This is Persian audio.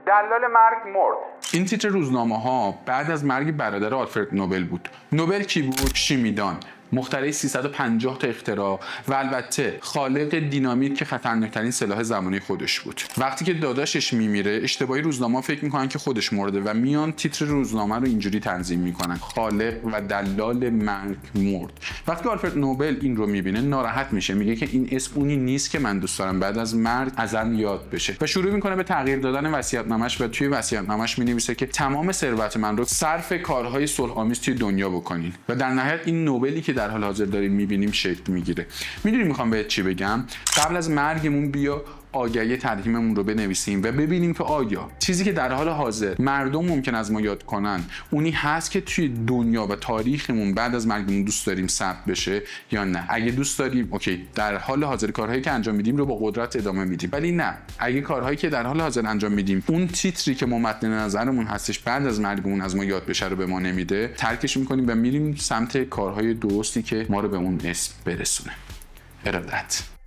دلال مرگ مرد. این تیتر روزنامه‌ها بعد از مرگ برادر آلفرد نوبل بود. نوبل کی بود؟ شیمیدان، مخترع 350 تا اختراع و البته خالق دینامیت که خطرناکترین سلاح زمانه خودش بود. وقتی که داداشش میمیره، اشتباهی روزنامه فکر میکنن که خودش مرده و میان تیتر روزنامه رو اینجوری تنظیم میکنن: خالق و دلال مرگ مرد. وقتی آلفرد نوبل این رو میبینه ناراحت میشه، میگه که این اسم اونی نیست که من دوست دارم بعد از مرگ ازم یاد بشه و شروع میکنه به تغییر دادن وصیت‌نامه‌اش و توی وصیت‌نامه‌اش مینویسه که تمام ثروت من رو صرف کارهای صلح‌آمیز توی دنیا بکنین و در نهایت این نوبلی که در حال حاضر داریم میبینیم شکل میگیره. میدونی میخوام بهت چی بگم؟ قبل از مرگمون بیا آگهی ترحیممون رو بنویسیم و ببینیم که آیا چیزی که در حال حاضر مردم ممکن از ما یاد کنن اونی هست که توی دنیا و تاریخمون بعد از مرگمون دوست داریم ثبت بشه یا نه. اگه دوست داریم اوکی، در حال حاضر کارهایی که انجام میدیم رو با قدرت ادامه میدیم، ولی نه اگه کارهایی که در حال حاضر انجام میدیم اون تیتری که ما مد نظرمون هستش بعد از مرگمون از ما یاد بشه رو به ما نمیده، ترکش میکنیم و میریم سمت کارهای درستی که ما رو به اون اسم برسونه. ارادت.